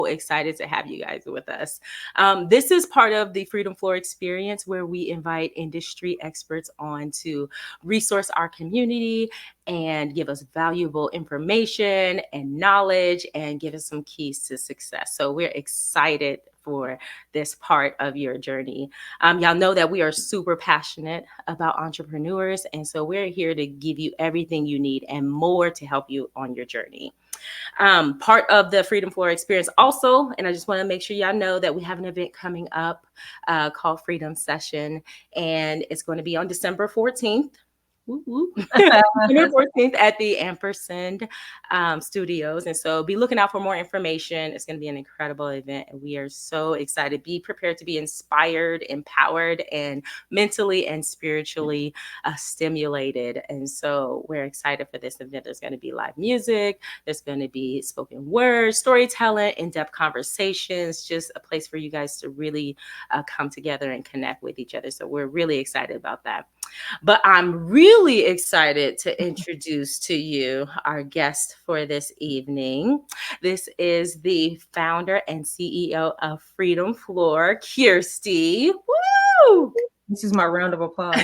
excited to have you guys with us. This is part of the Freedom Floor experience where we invite industry experts on to resource our community and give us valuable information and knowledge and give us some keys to success. So we're excited for this part of your journey. Y'all know that we are super passionate about entrepreneurs, and so we're here to give you everything you need and more to help you on your journey. Part of the Freedom Floor experience also, and I just want to make sure y'all know that we have an event coming up called Freedom Session, and it's going to be on December 14th. December 14th at the Ampersand Studios. And so be looking out for more information. It's going to be an incredible event. And we are so excited. Be prepared to be inspired, empowered, and mentally and spiritually stimulated. And so we're excited for this event. There's going to be live music. There's going to be spoken word, storytelling, in-depth conversations, just a place for you guys to really come together and connect with each other. So we're really excited about that. But I'm really excited to introduce to you our guest for this evening. This is the founder and CEO of Freedom Floor, Kirstie. Woo! This is my round of applause.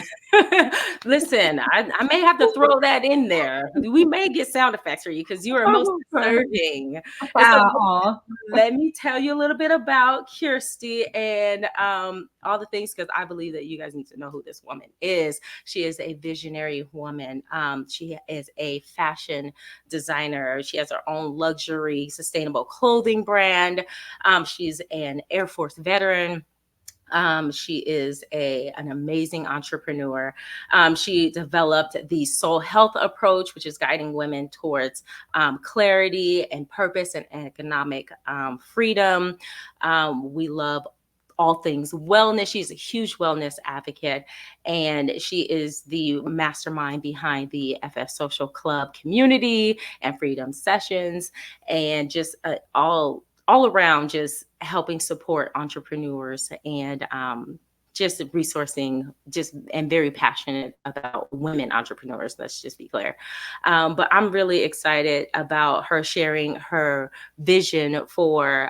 Listen, I may have to throw that in there. We may get sound effects for you because you are most deserving. So let me tell you a little bit about Kirstie and all the things, because I believe that you guys need to know who this woman is. She is a visionary woman. She is a fashion designer. She has her own luxury, sustainable clothing brand. She's an Air Force veteran. She is an amazing entrepreneur. She developed the soul health approach, which is guiding women towards clarity and purpose and economic freedom. We love all things wellness. She's a huge wellness advocate, and she is the mastermind behind the FF Social Club community and Freedom Sessions, and just all around just helping support entrepreneurs and just resourcing, and very passionate about women entrepreneurs. Let's just be clear. But I'm really excited about her sharing her vision for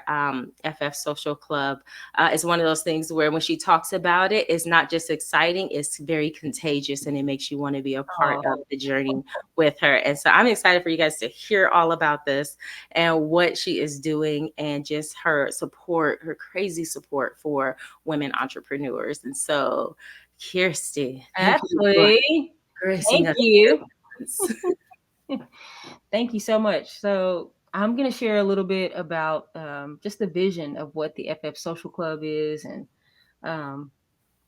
FF Social Club. It's one of those things where when she talks about it, it's not just exciting, it's very contagious, and it makes you want to be a part of the journey with her. And so I'm excited for you guys to hear all about this and what she is doing, and just her support, her crazy support for women entrepreneurs. And so, Kirstie, thank you. Thank you so much. So I'm going to share a little bit about just the vision of what the FF Social Club is, and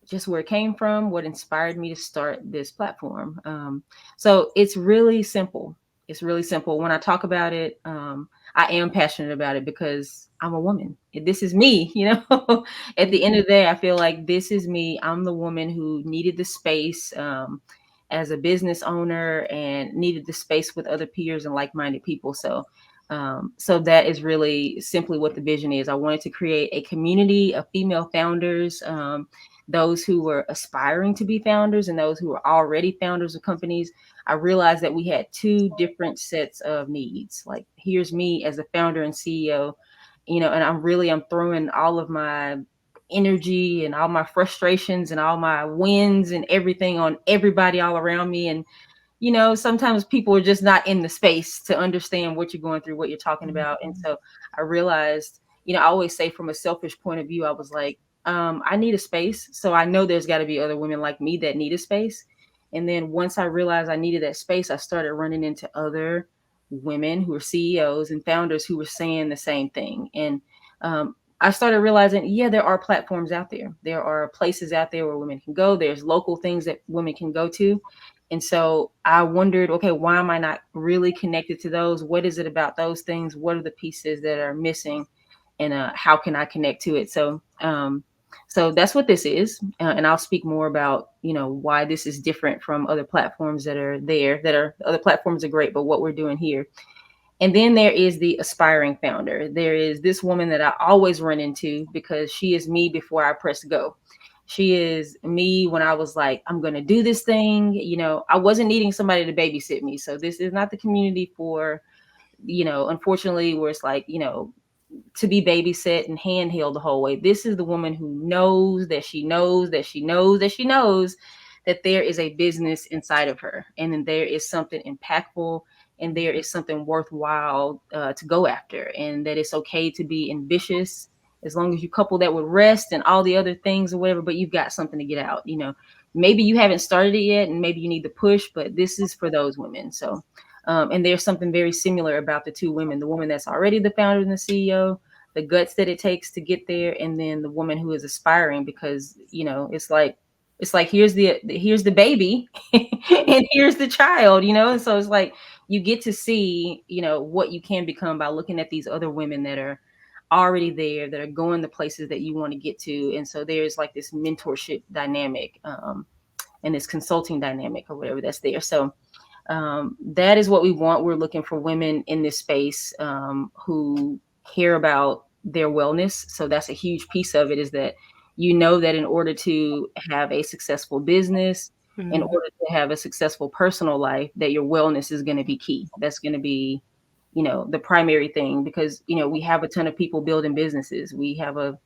just where it came from, what inspired me to start this platform. So it's really simple. It's really simple. When I talk about it, I am passionate about it because I'm a woman. This is me, At the end of the day, I feel like this is me. I'm the woman who needed the space as a business owner, and needed the space with other peers and like-minded people. So that is really simply what the vision is. I wanted to create a community of female founders, those who were aspiring to be founders and those who were already founders of companies. I realized that we had two different sets of needs. Like, here's me as a founder and CEO, and I'm throwing all of my energy and all my frustrations and all my wins and everything on everybody all around me. And, sometimes people are just not in the space to understand what you're going through, what you're talking about. And so I realized, I always say, from a selfish point of view, I was like, I need a space. So I know there's got to be other women like me that need a space. And then once I realized I needed that space, I started running into other women who were CEOs and founders who were saying the same thing. And I started realizing, there are platforms out there. There are places out there where women can go. There's local things that women can go to. And so I wondered, okay, why am I not really connected to those? What is it about those things? What are the pieces that are missing? And how can I connect to it? So that's what this is. And I'll speak more about, why this is different from other platforms that are there. Other platforms are great, but what we're doing here. And then there is the aspiring founder. There is this woman that I always run into, because she is me before I press go. She is me when I was like, I'm going to do this thing. I wasn't needing somebody to babysit me. So this is not the community for, unfortunately, where it's like, to be babysit and handheld the whole way. This is the woman who knows that she knows that she knows that she knows that there is a business inside of her, and then there is something impactful, and there is something worthwhile to go after, and that it's okay to be ambitious as long as you couple that with rest and all the other things or whatever. But you've got something to get out. Maybe you haven't started it yet, and maybe you need to push, but this is for those women. So. And there's something very similar about the two women, the woman that's already the founder and the CEO, the guts that it takes to get there, and then the woman who is aspiring, because it's like here's the baby and here's the child, and so it's like you get to see what you can become by looking at these other women that are already there, that are going the places that you want to get to. And so there's like this mentorship dynamic, and this consulting dynamic or whatever that's there. So that is what we want. We're looking for women in this space who care about their wellness. So that's a huge piece of it, is that that in order to have a successful business, in order to have a successful personal life, that your wellness is going to be key. That's going to be, the primary thing, because, we have a ton of people building businesses. We have a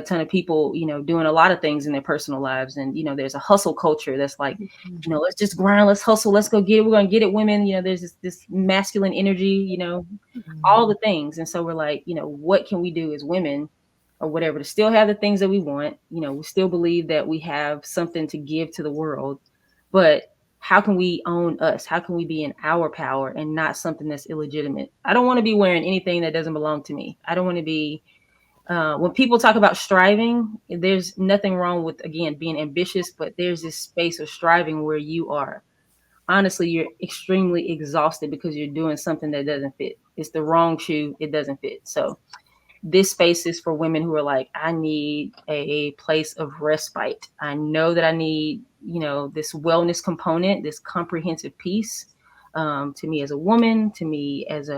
ton of people, doing a lot of things in their personal lives. And, there's a hustle culture that's like, let's just grind, let's hustle, let's go get it. We're going to get it, women. There's this masculine energy, all the things. And so we're like, what can we do as women or whatever to still have the things that we want? We still believe that we have something to give to the world, but how can we own us? How can we be in our power and not something that's illegitimate? I don't want to be wearing anything that doesn't belong to me. I don't want to be when people talk about striving, there's nothing wrong with, again, being ambitious, but there's this space of striving where you are, honestly, you're extremely exhausted because you're doing something that doesn't fit. It's the wrong shoe. It doesn't fit. So this space is for women who are like, I need a place of respite. I know that I need, this wellness component, this comprehensive piece, to me as a woman, to me as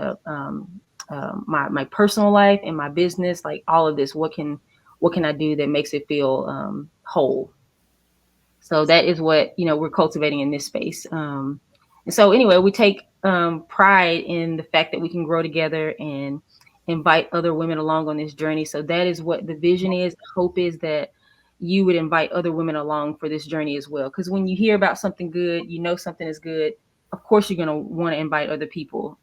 my personal life and my business, like all of this. What can I do that makes it feel whole? So that is what we're cultivating in this space. And so anyway, we take pride in the fact that we can grow together and invite other women along on this journey. So that is what the vision is. The hope is that you would invite other women along for this journey as well. Because when you hear about something good, something is good, of course you're going to want to invite other people.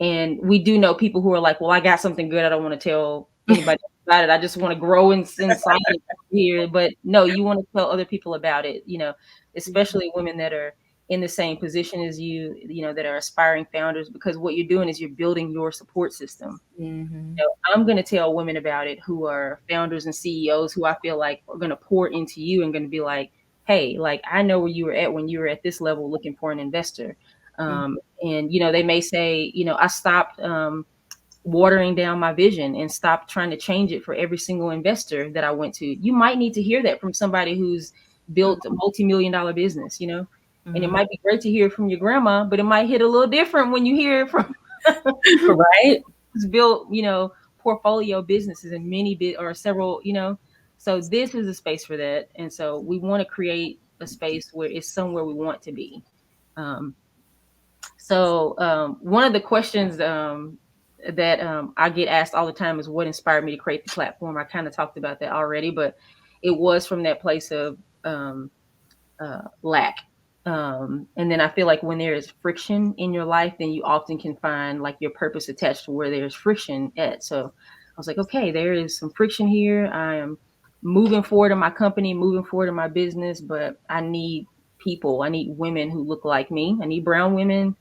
And we do know people who are like, well, I got something good, I don't want to tell anybody about it. I just want to grow inside it here. But no, you want to tell other people about it, especially women that are in the same position as you, that are aspiring founders, because what you're doing is you're building your support system. I'm going to tell women about it who are founders and CEOs who I feel like are going to pour into you and going to be like, hey, like, I know where you were at when you were at this level looking for an investor. And, they may say, I stopped watering down my vision and stopped trying to change it for every single investor that I went to. You might need to hear that from somebody who's built a multi-million-dollar business, and it might be great to hear from your grandma, but it might hit a little different when you hear it from right, who's built, portfolio businesses and or several, so this is a space for that. And so we want to create a space where it's somewhere we want to be. So one of the questions that I get asked all the time is what inspired me to create the platform. I kind of talked about that already, but it was from that place of lack. And then I feel like when there is friction in your life, then you often can find like your purpose attached to where there's friction at. So I was like, okay, there is some friction here. I am moving forward in my company, moving forward in my business, but I need people. I need women who look like me. I need brown women.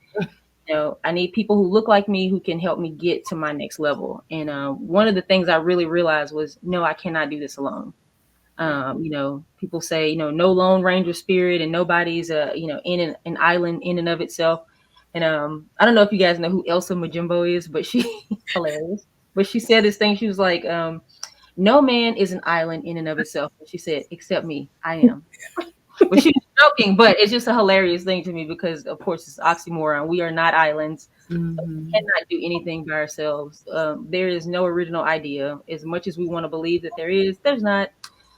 I need people who look like me who can help me get to my next level. And one of the things I really realized was, no, I cannot do this alone. People say, no Lone Ranger spirit, and nobody's, in an island in and of itself. And I don't know if you guys know who Elsa Majimbo is, but she's hilarious. But she said this thing. She was like, no man is an island in and of itself. And she said, except me, I am. But she was joking, but it's just a hilarious thing to me because, of course, it's oxymoron. We are not islands. We cannot do anything by ourselves. There is no original idea. As much as we want to believe that there's not.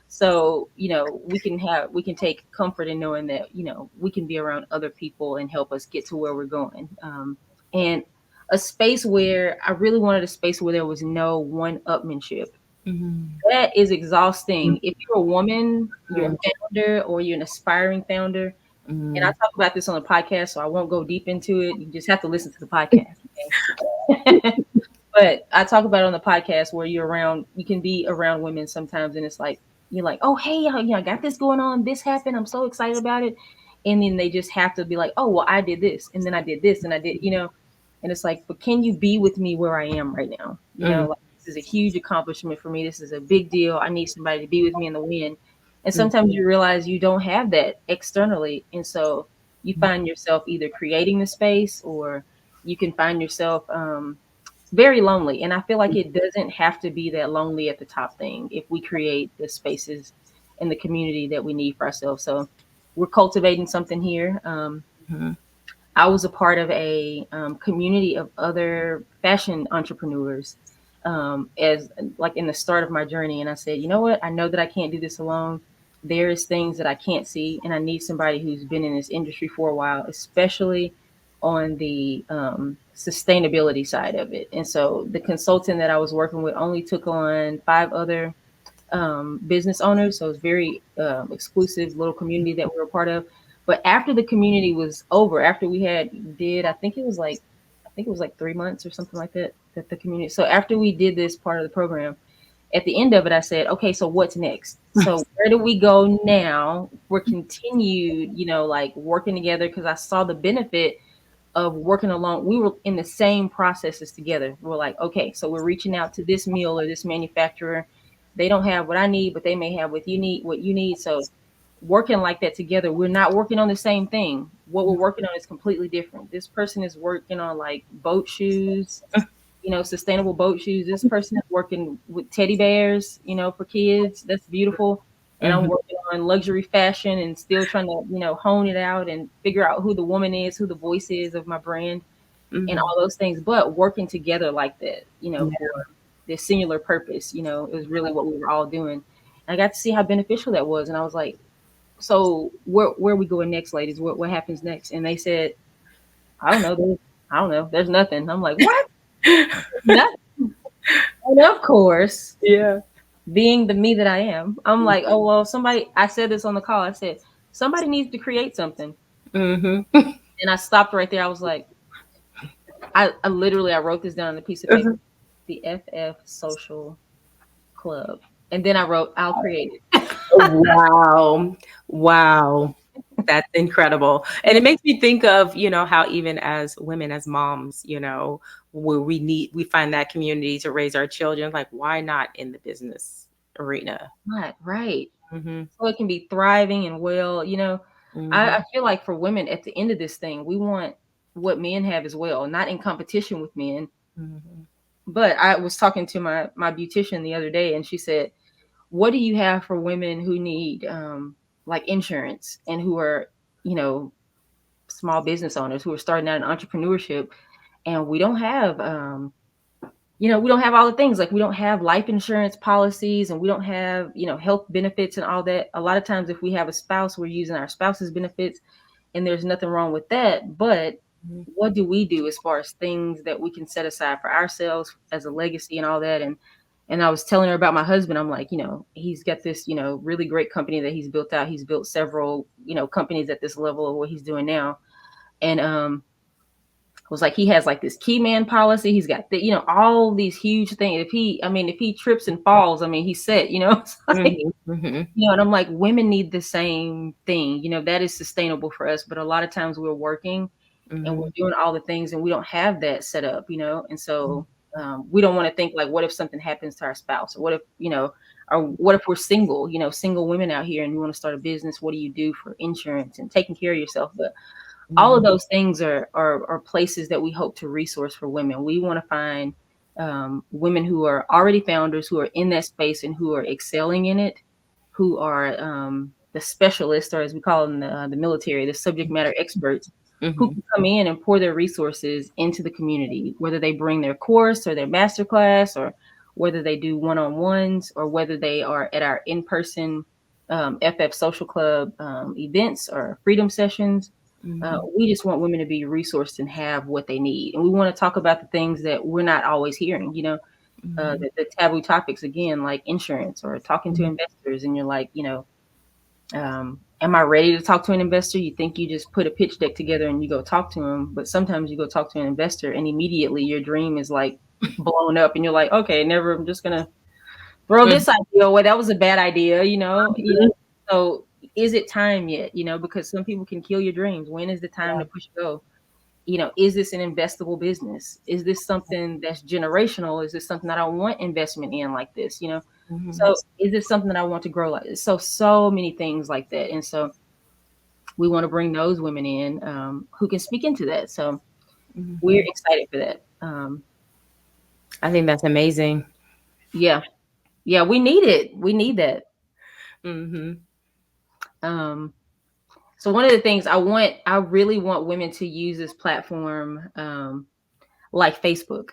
So, we can take comfort in knowing that, we can be around other people and help us get to where we're going. And a space where I really wanted a space where there was no one-upmanship. That is exhausting. If you're a woman, you're a founder, or you're an aspiring founder, and I talk about this on the podcast, so I won't go deep into it. You just have to listen to the podcast. Okay? But I talk about it on the podcast where you can be around women sometimes, and it's like, you're like, oh, hey, I got this going on. This happened. I'm so excited about it. And then they just have to be like, oh, well, I did this, and then I did this, and I did, and it's like, but can you be with me where I am right now? Like, this is a huge accomplishment for me. This is a big deal. I need somebody to be with me in the win. And sometimes you realize you don't have that externally. And so you find yourself either creating the space, or you can find yourself very lonely. And I feel like it doesn't have to be that lonely at the top thing if we create the spaces and the community that we need for ourselves. So we're cultivating something here. I was a part of a community of other fashion entrepreneurs as like in the start of my journey. And I said, you know what? I know that I can't do this alone. There's things that I can't see, and I need somebody who's been in this industry for a while, especially on the sustainability side of it. And so the consultant that I was working with only took on 5 other business owners. So it's very exclusive little community that we were a part of. But after the community was over, after we I think it was like 3 months or something like that, that the community. So after we did this part of the program, at the end of it, I said, okay, so what's next? So where do we go now? We're continued, like working together, because I saw the benefit of working along. We were in the same processes together. We're like, okay, so we're reaching out to this mill or this manufacturer. They don't have what I need, but they may have what you need. So working like that together, we're not working on the same thing. What we're working on is completely different. This person is working on like boat shoes, sustainable boat shoes. This person is working with teddy bears, for kids. That's beautiful. And I'm working on luxury fashion and still trying to, hone it out and figure out who the woman is, who the voice is of my brand, and all those things. But working together like that, for this singular purpose, it was really what we were all doing. And I got to see how beneficial that was. And I was like, so where are we going next, ladies? What happens next? And they said, I don't know. I don't know. There's nothing. I'm like, what? Nothing. And of course, being the me that I am, I'm like, oh, well, I said this on the call. I said, somebody needs to create something. And I stopped right there. I was like, I literally wrote this down on a piece of paper, the FF Social Club. And then I wrote, I'll create it. Wow. That's incredible. And it makes me think of, how even as women, as moms, where we find that community to raise our children, like, why not in the business arena? Right. So it can be thriving and well, I feel like for women at the end of this thing, we want what men have as well, not in competition with men. But I was talking to my beautician the other day, and she said, what do you have for women who need like insurance and who are, small business owners who are starting out in entrepreneurship, and we don't have we don't have all the things. Like, we don't have life insurance policies, and we don't have, health benefits and all that. A lot of times if we have a spouse, we're using our spouse's benefits, and there's nothing wrong with that. But what do we do as far as things that we can set aside for ourselves as a legacy and all that? And I was telling her about my husband. I'm like, he's got this, really great company that he's built out. He's built several, companies at this level of what he's doing now. And was like, he has like this key man policy. He's got all these huge things. If he trips and falls, he's set, it's like, and I'm like, women need the same thing, that is sustainable for us. But a lot of times we're working and we're doing all the things, and we don't have that set up, and so we don't want to think like, what if something happens to our spouse, or what if, or what if we're single, single women out here, and you want to start a business? What do you do for insurance and taking care of yourself? But all of those things are places that we hope to resource for women. We want to find women who are already founders, who are in that space and who are excelling in it, who are the specialists, or as we call them in the military, the subject matter experts, who can come in and pour their resources into the community, whether they bring their course or their masterclass, or whether they do one-on-ones, or whether they are at our in-person FF Social Club events or freedom sessions. We just want women to be resourced and have what they need. And we want to talk about the things that we're not always hearing, the taboo topics, again, like insurance or talking to investors. And you're like, am I ready to talk to an investor? You think you just put a pitch deck together and you go talk to them. But sometimes you go talk to an investor and immediately your dream is like blown up and you're like, okay, never, I'm just going to throw this idea away. That was a bad idea, So is it time yet? Because some people can kill your dreams. When is the time to push go? Is this an investable business? Is this something that's generational? Is this something that I want investment in like this? So is this something that I want to grow like this? So many things like that. And so we want to bring those women in who can speak into that. So we're excited for that. I think that's amazing. Yeah. Yeah, we need it. We need that. So one of the things I really want women to use this platform like Facebook.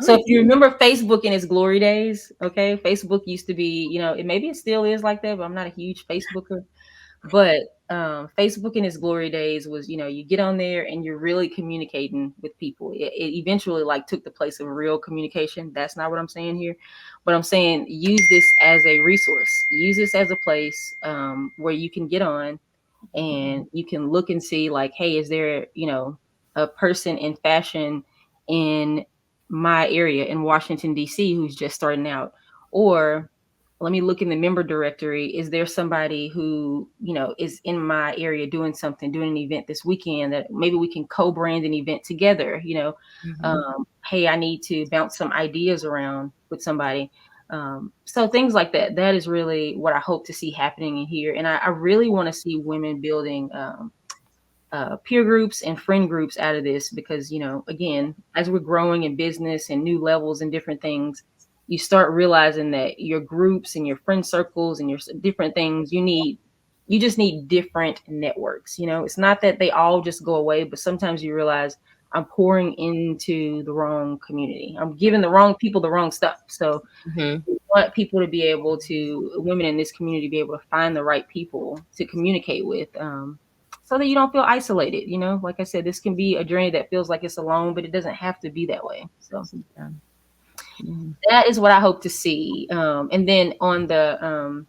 So if you remember Facebook in its glory days, okay, Facebook used to be, maybe it still is like that, but I'm not a huge Facebooker. But Facebook in its glory days was, you get on there and you're really communicating with people. It eventually like took the place of real communication. That's not what I'm saying here, but I'm saying use this as a resource. Use this as a place where you can get on and you can look and see like, hey, is there, a person in fashion in my area in Washington, D.C. who's just starting out? Or let me look in the member directory. Is there somebody who, is in my area doing an event this weekend that maybe we can co-brand an event together? Hey, I need to bounce some ideas around with somebody. So things like that. That is really what I hope to see happening in here. And I really want to see women building peer groups and friend groups out of this because, again, as we're growing in business and new levels and different things, you start realizing that your groups and your friend circles and your different things, you just need different networks. It's not that they all just go away, but sometimes you realize I'm pouring into the wrong community. I'm giving the wrong people the wrong stuff. So we want people to be able to, women in this community, be able to find the right people to communicate with, so that you don't feel isolated. Like I said, this can be a journey that feels like it's alone, but it doesn't have to be that way. So that is what I hope to see. And then on the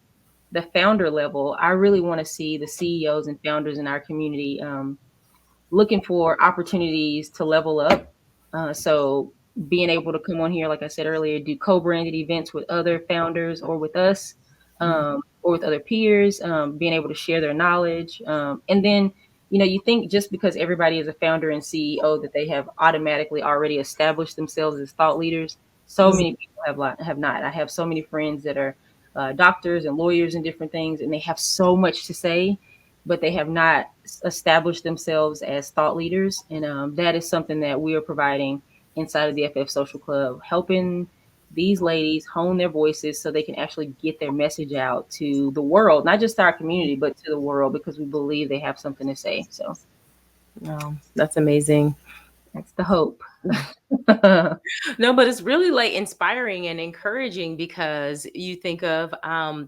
founder level, I really want to see the CEOs and founders in our community looking for opportunities to level up. So being able to come on here, like I said earlier, do co-branded events with other founders or with us, or with other peers, being able to share their knowledge. And then, you think just because everybody is a founder and CEO that they have automatically already established themselves as thought leaders. So many people have not. I have so many friends that are doctors and lawyers and different things, and they have so much to say, but they have not established themselves as thought leaders. And that is something that we are providing inside of the FF Social Club, helping these ladies hone their voices so they can actually get their message out to the world, not just our community, but to the world, because we believe they have something to say. So that's amazing. That's the hope. No, but it's really like inspiring and encouraging because you think of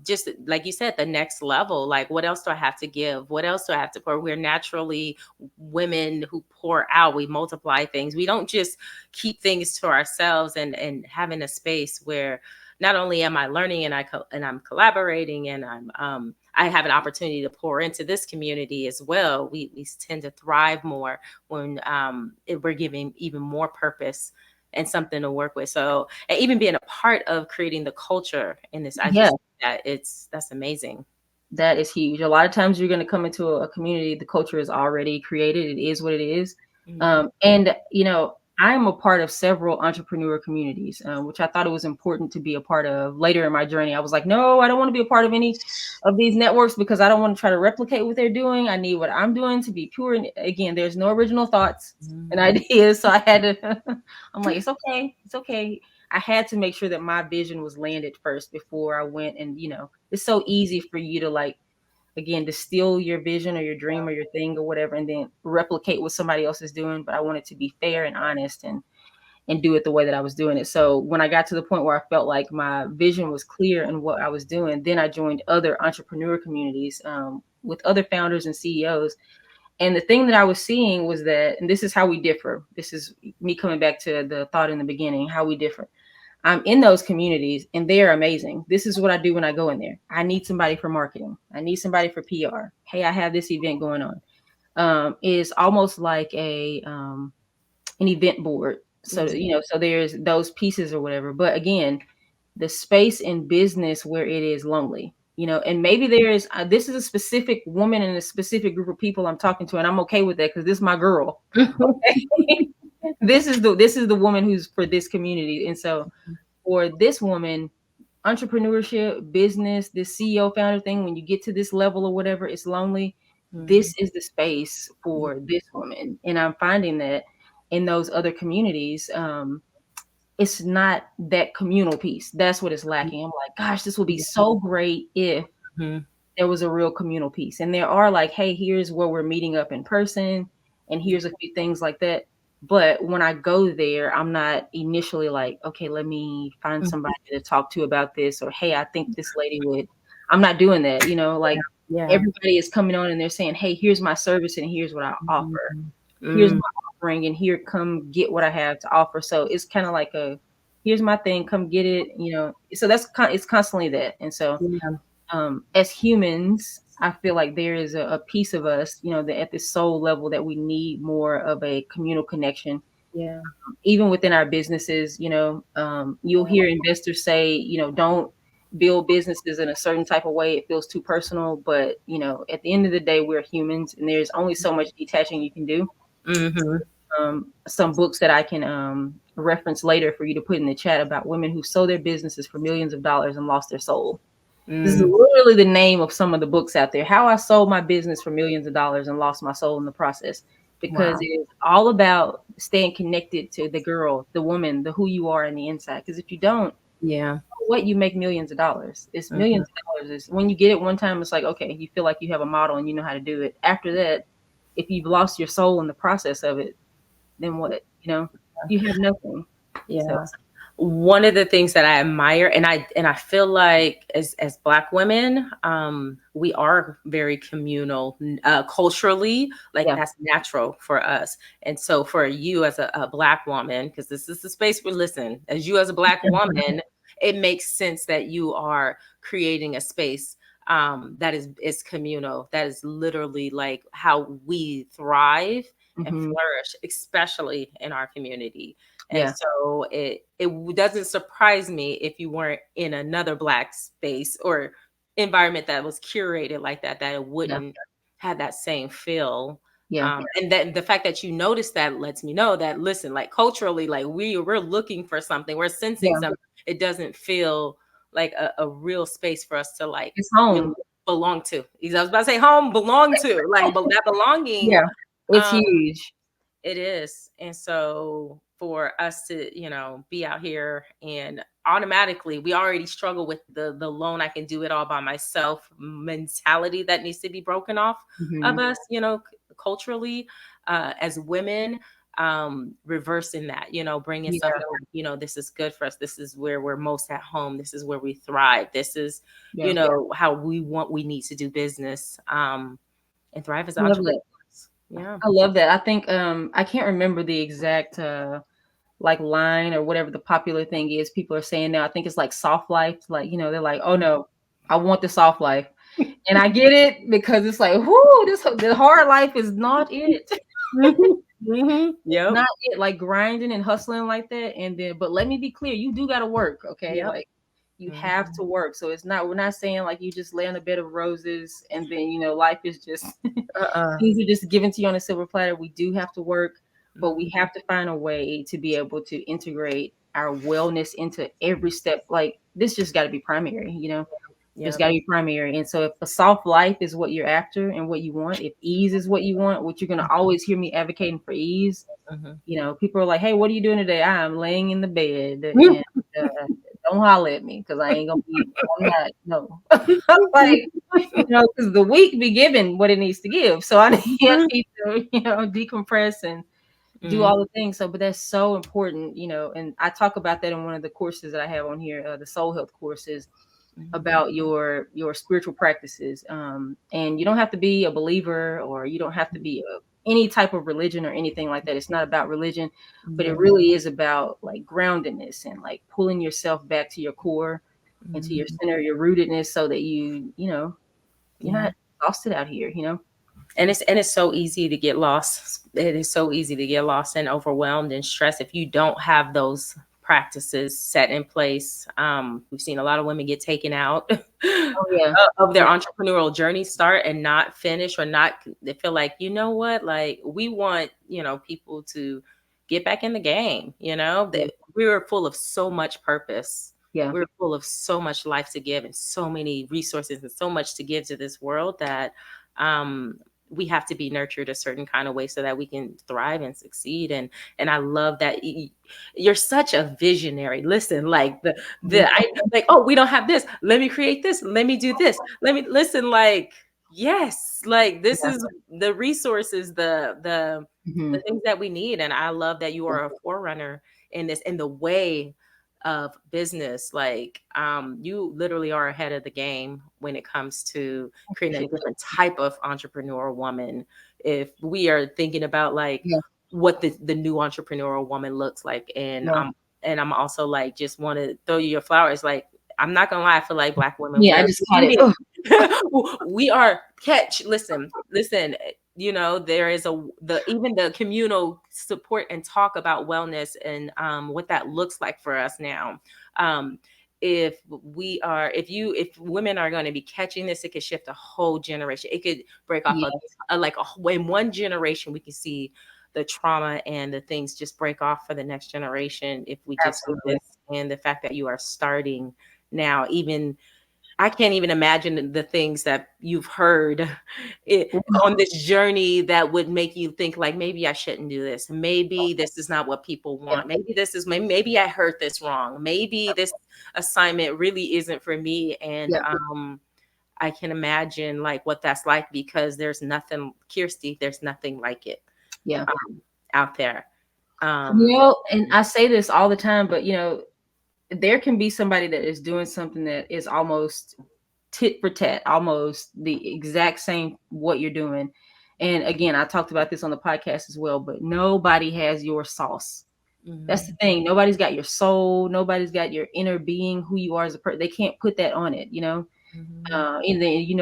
just like you said, the next level. Like, what else do I have to give? What else do I have to pour? We're naturally women who pour out. We multiply things. We don't just keep things to ourselves and having a space where not only am I learning and I'm collaborating and I have an opportunity to pour into this community as well. We tend to thrive more when we're giving even more purpose and something to work with. So, and even being a part of creating the culture in this, I just that's amazing. That is huge. A lot of times you're going to come into a community, the culture is already created. It is what it is. And, I'm a part of several entrepreneur communities, which I thought it was important to be a part of. Later in my journey, I was like, no, I don't want to be a part of any of these networks because I don't want to try to replicate what they're doing. I need what I'm doing to be pure. And again, there's no original thoughts and ideas. So I had to, I'm like, it's okay. It's okay. I had to make sure that my vision was landed first before I went. And, it's so easy for you to like, again, to steal your vision or your dream or your thing or whatever, and then replicate what somebody else is doing. But I wanted to be fair and honest and do it the way that I was doing it. So when I got to the point where I felt like my vision was clear in what I was doing, then I joined other entrepreneur communities with other founders and CEOs. And the thing that I was seeing was that, and this is how we differ. This is me coming back to the thought in the beginning, how we differ. I'm in those communities and they're amazing. This is what I do when I go in there. I need somebody for marketing. I need somebody for PR. Hey, I have this event going on. Is almost like an event board. So, so there's those pieces or whatever. But again, the space in business where it is lonely, and maybe there is, this is a specific woman and a specific group of people I'm talking to, and I'm okay with that because this is my girl. Okay? This is the woman who's for this community. And so for this woman, entrepreneurship, business, this CEO founder thing, when you get to this level or whatever, it's lonely. This is the space for this woman. And I'm finding that in those other communities, it's not that communal piece. That's what is lacking. I'm like, gosh, this would be so great if there was a real communal piece. And there are like, hey, here's where we're meeting up in person, and here's a few things like that. But when I go there, I'm not initially like, okay, let me find somebody to talk to about this, or hey, I think this lady would. I'm not doing that, like everybody is coming on and they're saying, hey, here's my service and here's what I offer. Here's my offering, and here, come get what I have to offer. So it's kind of like here's my thing, come get it, So it's constantly that. And so as humans, I feel like there is a piece of us, that at the soul level that we need more of a communal connection. Yeah. Even within our businesses, you'll hear investors say, don't build businesses in a certain type of way. It feels too personal. But, at the end of the day, we're humans, and there's only so much detaching you can do. Some books that I can reference later for you to put in the chat about women who sold their businesses for millions of dollars and lost their soul. This is literally the name of some of the books out there. How I sold my business for millions of dollars and lost my soul in the process. Because it is all about staying connected to the girl, the woman, the who you are on the inside. Because if you don't, what you make millions of dollars. It's millions of dollars. Is when you get it one time, it's like, okay, you feel like you have a model and you know how to do it. After that, if you've lost your soul in the process of it, then what? You have nothing. Yeah. So. One of the things that I admire, and I feel like as Black women, we are very communal culturally. Like that's natural for us. And so for you as a Black woman, because this is the space where, listen, as you as a Black woman, it makes sense that you are creating a space that is communal. That is literally like how we thrive and flourish, especially in our community. And so it doesn't surprise me if you weren't in another Black space or environment that was curated like that it wouldn't have that same feel. And then the fact that you notice that lets me know that, listen, like culturally, like we're looking for something, we're sensing something. It doesn't feel like a real space for us to like it's home. Really belong to. I was about to say home, belong to, like, but that belonging. It's huge. It is. And so for us to, be out here and automatically we already struggle with the lone, I can do it all by myself mentality that needs to be broken off of us, culturally, as women, reversing that, bringing something like, this is good for us. This is where we're most at home. This is where we thrive. This is, how we need to do business, and thrive as entrepreneurs. Yeah. I love that. I think I can't remember the exact like line or whatever the popular thing is people are saying now. I think it's like soft life. Like, they're like, oh no, I want the soft life. And I get it because it's like, whoo, the hard life is not it. Yeah. Not it, like grinding and hustling like that. And then, but let me be clear, you do gotta work, okay? Like you have to work. So we're not saying like you just lay on a bed of roses and then life is just things are just given to you on a silver platter. We do have to work, but we have to find a way to be able to integrate our wellness into every step. Like this just got to be primary, There's got to be primary. And so if a soft life is what you're after and what you want, if ease is what you want, which you're going to always hear me advocating for ease, people are like, hey, what are you doing today? I'm laying in the bed and don't holler at me because I ain't going to be, I'm not, no. Like, because the week be giving what it needs to give. So I need to, decompress and do all the things. So, but that's so important, and I talk about that in one of the courses that I have on here, the soul health courses. about your spiritual practices. And you don't have to be a believer, or you don't have to be any type of religion or anything like that. It's not about religion, but it Mhm. really is about like groundedness and like pulling yourself back to your core and to your Mhm. center, your rootedness, so that you're Yeah. not exhausted out here. And it's so easy to get lost. It is so easy to get lost and overwhelmed and stressed if you don't have those practices set in place. We've seen a lot of women get taken out Oh yeah. of their Yeah. entrepreneurial journey, start and not finish, or not. They feel like, you know what, like we want, people to get back in the game. Yeah. That we were full of so much purpose. Yeah. We're full of so much life to give and so many resources and so much to give to this world that um we have to be nurtured a certain kind of way so that we can thrive and succeed. And I love that you're such a visionary. Listen, like the Mhm. I like, oh, we don't have this, let me create this, let me do this, let me listen, like, yes, like this Yeah. is the resources, the Mhm. things that we need. And I love that you Yeah. are a forerunner in this, in the way of business. Like, you literally are ahead of the game when it comes to creating a Appreciate different type of entrepreneur woman. If we are thinking about like that. what the new entrepreneurial woman looks like. And Yeah. I'm also like, just want to throw you your flowers. Like, I'm not gonna lie, I feel like Black women, Yeah, we I are just caught it. leading. Oh, We are catch. Listen. There is the even the communal support and talk about wellness and what that looks like for us now. Um, if women are going to be catching this, it could shift a whole generation. It could break off yeah, in one generation. We can see the trauma and the things just break off for the next generation if we just do absolutely. this. And the fact that you are starting now, even I can't even imagine the things that you've heard on this journey that would make you think like, maybe I shouldn't do this. Maybe this is not what people Yeah, want. Maybe I heard this wrong. Maybe this assignment really isn't for me. And yeah, I can imagine like what that's like, because there's nothing, Kirstie, there's nothing like it yeah. out there. Um, And I say this all the time, but there can be somebody that is doing something that is almost tit for tat, almost the exact same what you're doing. And again, I talked about this on the podcast as well, but nobody has your sauce. That's the mhm, thing. Nobody's got your soul. Nobody's got your inner being, who you are as a person. They can't put that on it. mhm, And then you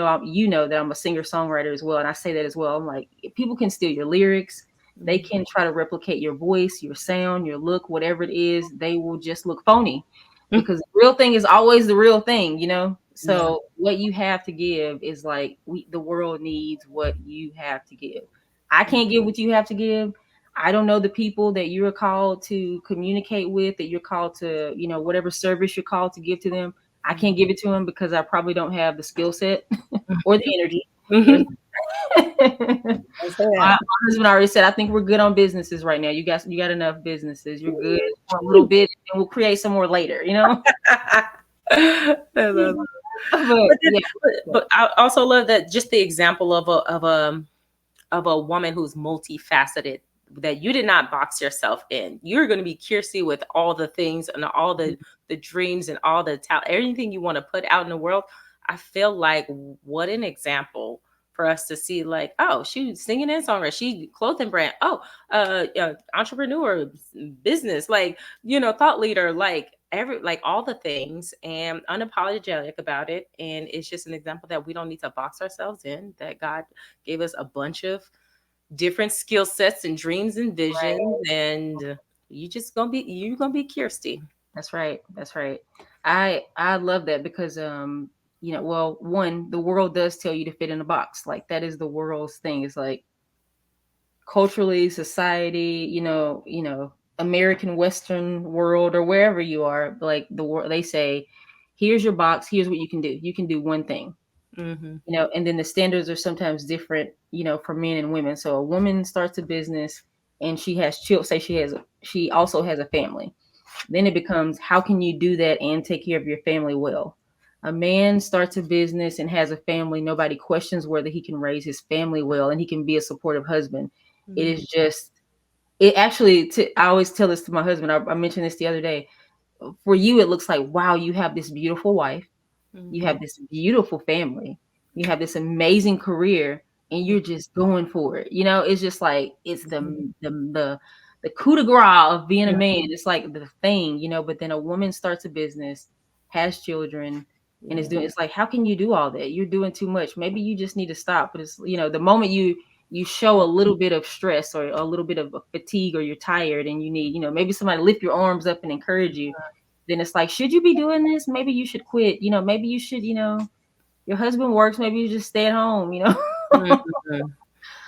know that I'm a singer songwriter as well, and I say that as well. I'm like, if people can steal your lyrics, they mhm, can try to replicate your voice, your sound, your look, whatever it is. They will just look phony, mhm. because the real thing is always the real thing. Yeah. So what you have to give is like the world needs what you have to give. I can't give what you have to give. I don't know the people that you're called to communicate with, that you're called to, whatever service you're called to give to them. I can't give it to them because I probably don't have the skill set or the energy. There's Mhm. my I say that. husband already said, I think we're good on businesses right now. You got enough businesses. You're good for a little bit, and we'll create some more later. That's But But then, yeah, but I also love that, just the example of a woman who's multifaceted, that you did not box yourself in. You're going to be Kirstie with all the things and all the dreams and all the talent, everything you want to put out in the world. I feel like, what an example for us to see, like, oh, she's singing and songwriter, she clothing brand, oh, entrepreneur, business, like, thought leader, like all the things, and unapologetic about it. And it's just an example that we don't need to box ourselves in, that God gave us a bunch of different skill sets and dreams and visions, right. and you're gonna be Kirstie. That's right. That's right. I love that because well, one, the world does tell you to fit in a box. Like that is the world's thing. It's like culturally, society, American Western world or wherever you are, like the world, they say, here's your box, here's what you can do. You can do one thing. Hmm. And then the standards are sometimes different, for men and women. So a woman starts a business and she has children, say she also has a family. Then it becomes, how can you do that and take care of your family well? A man starts a business and has a family. Nobody questions whether he can raise his family well and he can be a supportive husband. It Hmm. is just, it actually, I always tell this to my husband. I mentioned this the other day. For you, it looks like, wow, you have this beautiful wife. You have Mhm. this beautiful family. You have this amazing career, and you're just going for it. It's just like it's Mhm. the coup de grace of being a Mhm. man. It's like the thing. But then a woman starts a business, has children, and is Yeah. doing. It's like, how can you do all that? You're doing too much. Maybe you just need to stop. But it's the moment you show a little bit of stress or a little bit of fatigue, or you're tired and you need maybe somebody lift your arms up and encourage you, then it's like, should you be doing this? Maybe you should quit. Maybe you should, your husband works, maybe you just stay at home. Mhm.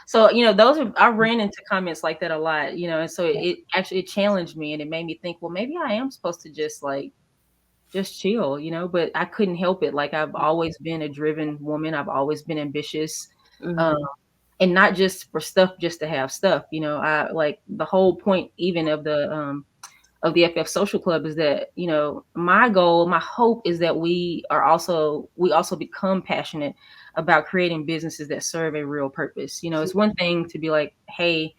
So, those are, I ran into comments like that a lot, and so it actually, it challenged me, and it made me think, well, maybe I am supposed to just like, just chill, but I couldn't help it. Like, I've always been a driven woman. I've always been ambitious. Um, Mhm. and not just for stuff, just to have stuff, I like the whole point even of the FF Social Club is that, my goal, my hope is that we also become passionate about creating businesses that serve a real purpose. It's one thing to be like, hey,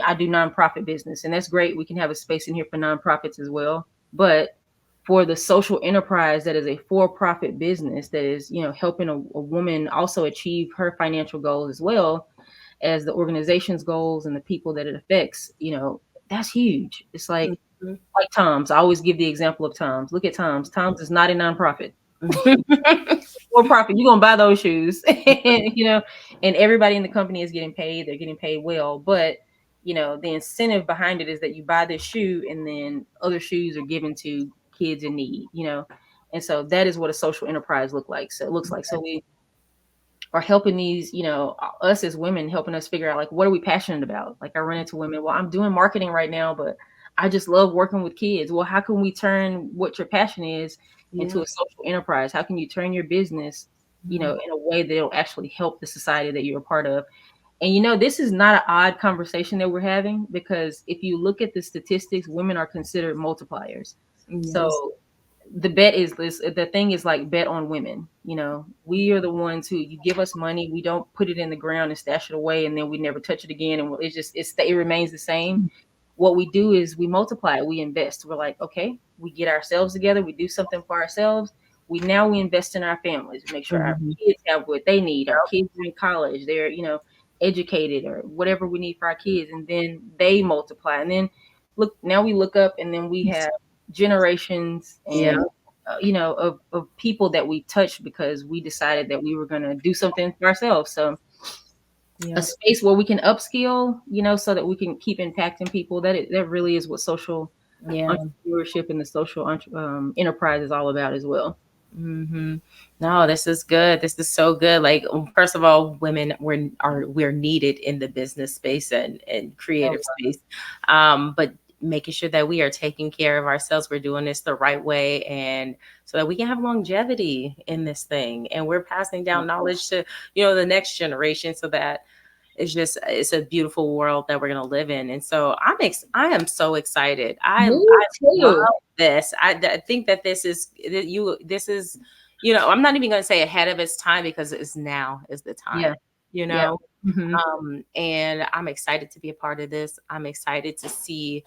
I do nonprofit business, and that's great. We can have a space in here for nonprofits as well. But for the social enterprise that is a for-profit business that is, helping a woman also achieve her financial goals as well as the organization's goals and the people that it affects, that's huge. It's Mhm. like Tom's. I always give the example of Tom's. Look at Tom's. Tom's is not a nonprofit. For profit, you're gonna buy those shoes, and everybody in the company is getting paid. They're getting paid well, but the incentive behind it is that you buy this shoe, and then other shoes are given to kids in need. And so that is what a social enterprise looks like. So we are helping these, us as women, helping us figure out like, what are we passionate about? Like, I run into women, well, I'm doing marketing right now, but I just love working with kids. Well, how can we turn what your passion is into Yeah. a social enterprise? How can you turn your business, Mhm. in a way that it'll actually help the society that you're a part of? And this is not an odd conversation that we're having, because if you look at the statistics, women are considered multipliers. Yes. So the bet is this, the thing is like, bet on women. We are the ones who, you give us money, we don't put it in the ground and stash it away and then we never touch it again, and it remains the same. What we do is we multiply it, we invest. We're like, okay, we get ourselves together, we do something for ourselves. We invest in our families, make sure our Mhm. kids have what they need. Our kids are in college, they're educated, or whatever we need for our kids, and then they multiply. And then now we look up, and then we have generations Yeah. and of people that we touched because we decided that we were going to do something for ourselves. So a Yeah. space where we can upskill, so that we can keep impacting people. That really is what social Yeah. entrepreneurship and the social enterprise is all about as well. Hmm. No, this is good. This is so good. Like, first of all, women we're needed in the business space and Oh, creative space. But making sure that we are taking care of ourselves, we're doing this the right way, and so that we can have longevity in this thing, and we're passing yeah. down knowledge to the next generation, so that it's a beautiful world that we're gonna live in. And so I am so excited. Me I love too. this. I think that this is, I'm not even gonna say ahead of its time, because it's now is the time, Yeah. you Yeah. know. Hmm. And I'm excited to be a part of this. I'm excited to see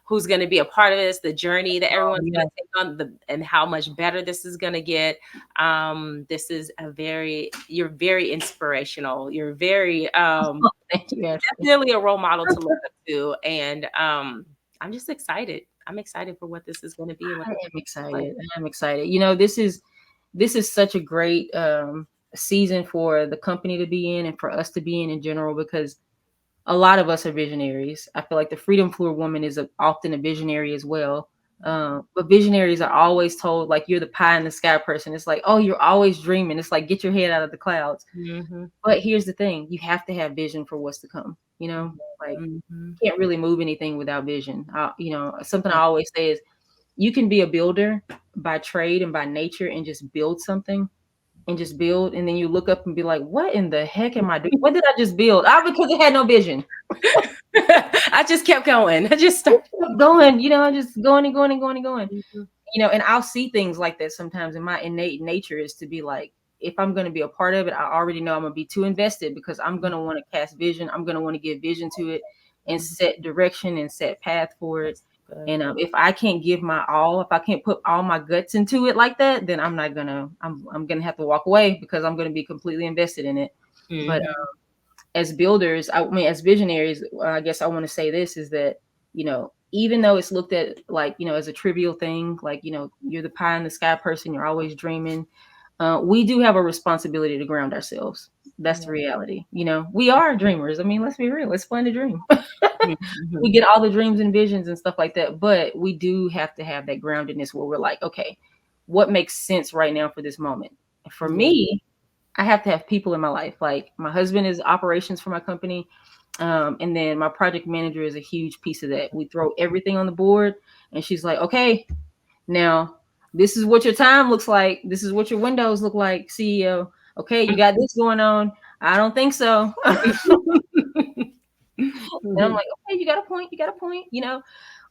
who's going to be a part of this, the journey that Oh, everyone's yeah. going to take on, and how much better this is going to get. This is you're very inspirational. You're very, Thank you, Ashley. definitely a role model to look up to. And I'm just excited. I'm excited for what this is going to be and what I this am looks like. excited. I am excited. This is such a great season for the company to be in, and for us to be in general, because a lot of us are visionaries. I feel like the Freedom Fleur woman is often a visionary as well. But visionaries are always told, like, you're the pie in the sky person. It's like, oh, you're always dreaming. It's like, get your head out of the clouds. Mm-hmm. But here's the thing: you have to have vision for what's to come. Like, Mm-hmm. can't really move anything without vision. Something I always say is, you can be a builder by trade and by nature, and just build something, and just build, and then you look up and be like, what in the heck am I doing? What did I just build? Because it had no vision. I just kept going. I just I started. kept going, just going and going and going and going. Mhm. And I'll see things like that sometimes, and my innate nature is to be like, if I'm going to be a part of it, I already know I'm going to be too invested, because I'm going to want to cast vision. I'm going to want to give vision to it and Mhm. set direction and set path for it. And if I can't give my all, if I can't put all my guts into it like that, then I'm not gonna. I'm gonna have to walk away because I'm gonna be completely invested in it. But as builders, I mean, as visionaries, I guess I want to say this is that, even though it's looked at like, as a trivial thing, like, you're the pie in the sky person, you're always dreaming. We do have a responsibility to ground ourselves. That's the reality. We are dreamers. I mean, let's be real. It's fun to dream. We get all the dreams and visions and stuff like that, but we do have to have that groundedness where we're like, okay, what makes sense right now for this moment? For me, I have to have people in my life. Like my husband is operations for my company. And then my project manager is a huge piece of that. We throw everything on the board and she's like, okay, now this is what your time looks like. This is what your windows look like, CEO. Okay, you got this going on. I don't think so. And I'm like, okay, you got a point. You got a point,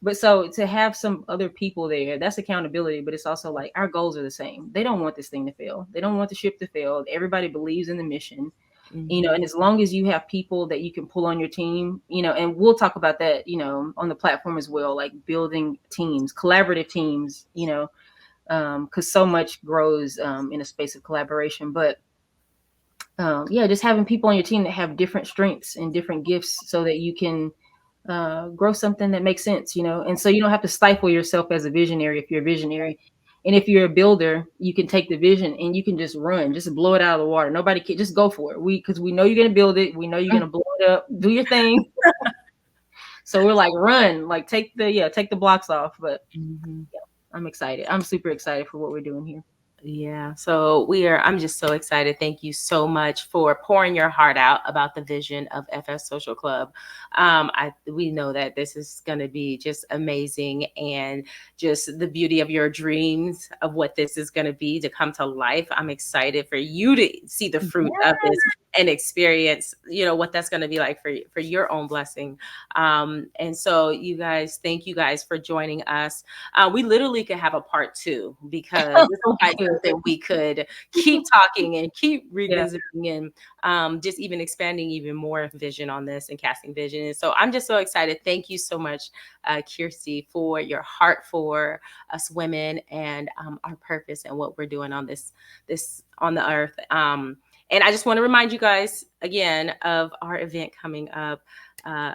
But so to have some other people there, that's accountability. But it's also like our goals are the same. They don't want this thing to fail. They don't want the ship to fail. Everybody believes in the mission, and as long as you have people that you can pull on your team, and we'll talk about that, on the platform as well, like building teams, collaborative teams, because so much grows in a space of collaboration. But yeah, just having people on your team that have different strengths and different gifts so that you can grow something that makes sense, and so you don't have to stifle yourself as a visionary if you're a visionary. And if you're a builder, you can take the vision and you can just run, just blow it out of the water. Nobody can, just go for it. Because we know you're going to build it. We know you're going to blow it up, do your thing. So we're like, run, like take the blocks off. But yeah, I'm excited. I'm super excited for what we're doing here. Yeah. So I'm just so excited. Thank you so much for pouring your heart out about the vision of FF Social Club. We know that this is going to be just amazing, and just the beauty of your dreams of what this is going to be to come to life. I'm excited for you to see the fruit of this and experience, what that's going to be like for your own blessing. And so you guys, thank you guys for joining us. We literally could have a part 2 because this is something we could keep talking and keep revisiting and just even expanding even more vision on this and casting vision. And so I'm just so excited. Thank you so much, Kirstie, for your heart for us women and our purpose and what we're doing on this on the earth. And I just want to remind you guys again of our event coming up.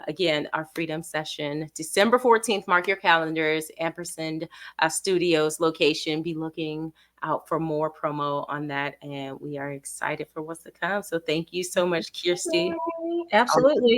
Again, our Freedom Session, December 14th. Mark your calendars. Ampersand Studios location. Be looking out for more promo on that, and we are excited for what's to come. So thank you so much, Kirstie. Absolutely.